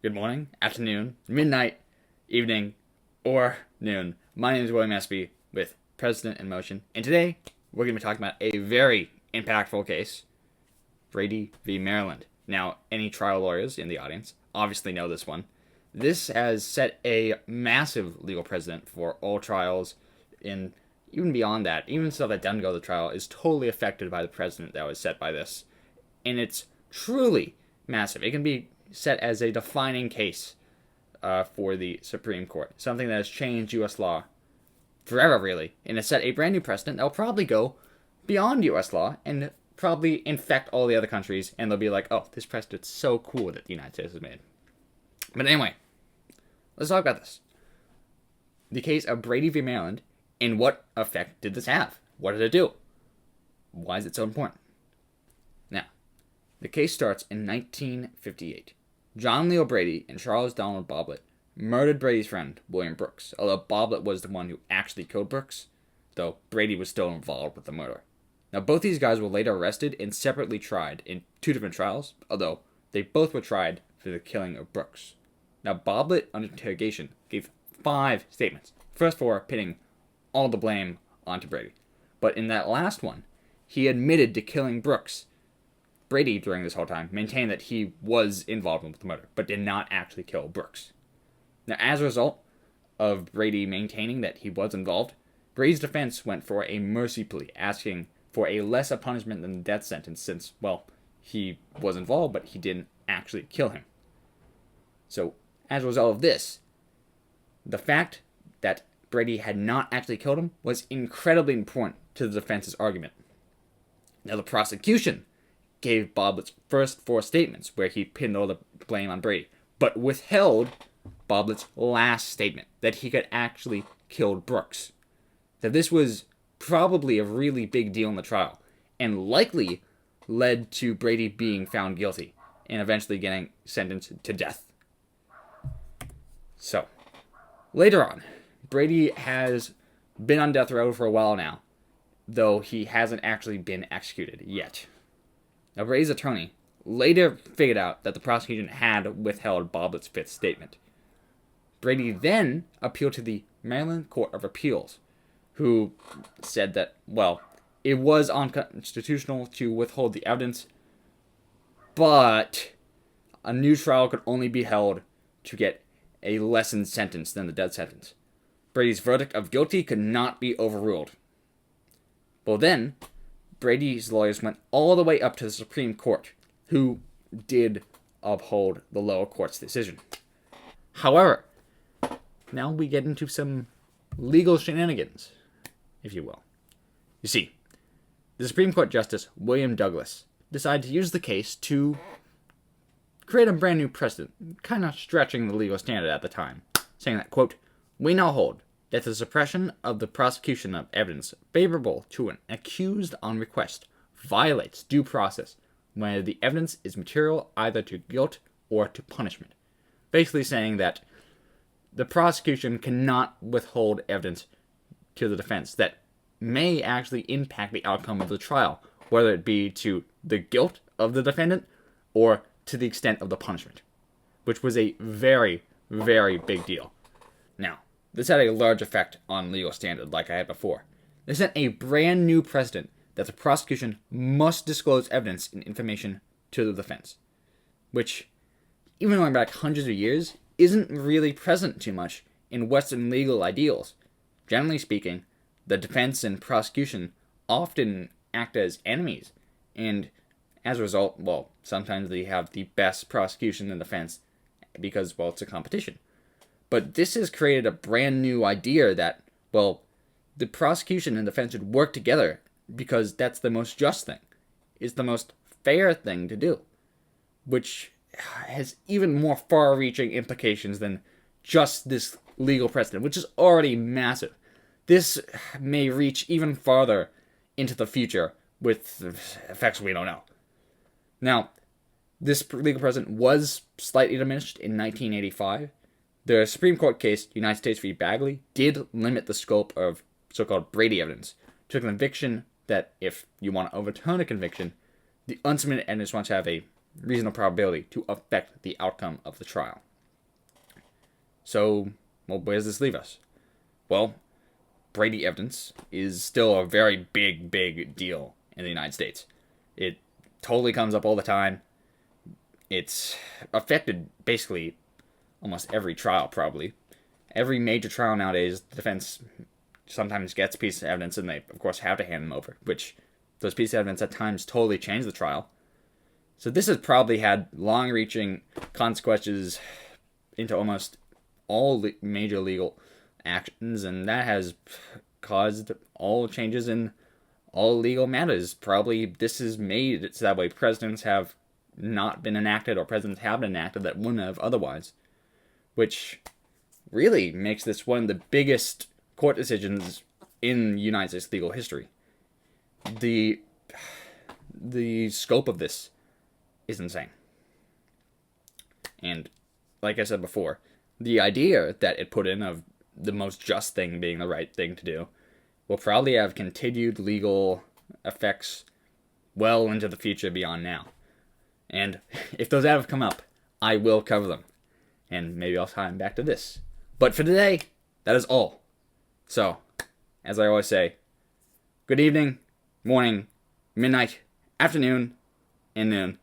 good morning, afternoon, midnight, evening, or noon. My name is William Espy with Precedent in Motion, and today we're going to be talking about a very impactful case, Brady v. Maryland. Now, any trial lawyers in the audience obviously know this one. This has set a massive legal precedent for all trials, and even beyond that, even stuff that doesn't go to trial is totally affected by the precedent that was set by this. And it's truly massive. It can be set as a defining case for the Supreme Court, something that has changed U.S. law forever, really, and has set a brand new precedent that will probably go beyond U.S. law and probably infect all the other countries, and they'll be like, oh, this precedent's so cool that the United States has made. But anyway, let's talk about this. The case of Brady v. Maryland, and what effect did this have? What did it do? Why is it so important? Now, the case starts in 1958. John Leo Brady and Charles Donald Bobbitt murdered Brady's friend, William Brooks, although Bobbitt was the one who actually killed Brooks, though Brady was still involved with the murder. Now, both these guys were later arrested and separately tried in two different trials, although they both were tried for the killing of Brooks. Now, Bobbitt, under interrogation, gave 5 statements, first 4 pinning all the blame onto Brady. But in that last one, he admitted to killing Brooks. Brady, during this whole time, maintained that he was involved with the murder, but did not actually kill Brooks. Now, as a result of Brady maintaining that he was involved, Brady's defense went for a mercy plea, asking for a lesser punishment than the death sentence since, well, he was involved, but he didn't actually kill him. So, as a result of this, the fact that Brady had not actually killed him was incredibly important to the defense's argument. Now, the prosecution gave Bobbitt's first 4 statements where he pinned all the blame on Brady, but withheld Bobbitt's last statement that he could actually killed Brooks. Now, this was probably a really big deal in the trial, and likely led to Brady being found guilty and eventually getting sentenced to death. So, later on, Brady has been on death row for a while now, though he hasn't actually been executed yet. Now, Brady's attorney later figured out that the prosecution had withheld Bobbitt's 5th statement. Brady then appealed to the Maryland Court of Appeals, who said that, well, it was unconstitutional to withhold the evidence, but a new trial could only be held to get a lessened sentence than the death sentence. Brady's verdict of guilty could not be overruled. Well, then, Brady's lawyers went all the way up to the Supreme Court, who did uphold the lower court's decision. However, now we get into some legal shenanigans, if you will. You see, the Supreme Court Justice William Douglas decided to use the case to create a brand new precedent, kind of stretching the legal standard at the time, saying that, quote, "We now hold that the suppression of the prosecution of evidence favorable to an accused on request violates due process when the evidence is material either to guilt or to punishment." Basically saying that the prosecution cannot withhold evidence to the defense that may actually impact the outcome of the trial, whether it be to the guilt of the defendant or to the extent of the punishment, which was a very, very big deal. Now, this had a large effect on legal standard, like I had before. This set a brand new precedent that the prosecution must disclose evidence and information to the defense, which, even going back hundreds of years, isn't really present too much in Western legal ideals. Generally speaking, the defense and prosecution often act as enemies, and as a result, well, sometimes they have the best prosecution and defense because, well, it's a competition. But this has created a brand new idea that, well, the prosecution and defense should work together because that's the most just thing. It's the most fair thing to do, which has even more far-reaching implications than just this legal precedent, which is already massive. This may reach even farther into the future with effects we don't know. Now, this legal precedent was slightly diminished in 1985. The Supreme Court case, United States v. Bagley, did limit the scope of so-called Brady evidence to a conviction that, if you want to overturn a conviction, the unsubmitted evidence wants to have a reasonable probability to affect the outcome of the trial. So, well, where does this leave us? Well, Brady evidence is still a very big, big deal in the United States. It totally comes up all the time. It's affected basically almost every trial, probably. Every major trial nowadays, the defense sometimes gets pieces of evidence, and they, of course, have to hand them over, which those pieces of evidence at times totally change the trial. So this has probably had long-reaching consequences into almost all major legal actions, and that has caused all changes in all legal matters. Probably this has made it so that way presidents have not been enacted, or presidents have been enacted that wouldn't have otherwise, which really makes this one of the biggest court decisions in United States legal history. The scope of this is insane. And like I said before, the idea that it put in of the most just thing being the right thing to do will probably have continued legal effects well into the future beyond now. And if those ever come up, I will cover them. And maybe I'll tie them back to this. But for today, that is all. So, as I always say, good evening, morning, midnight, afternoon, and noon.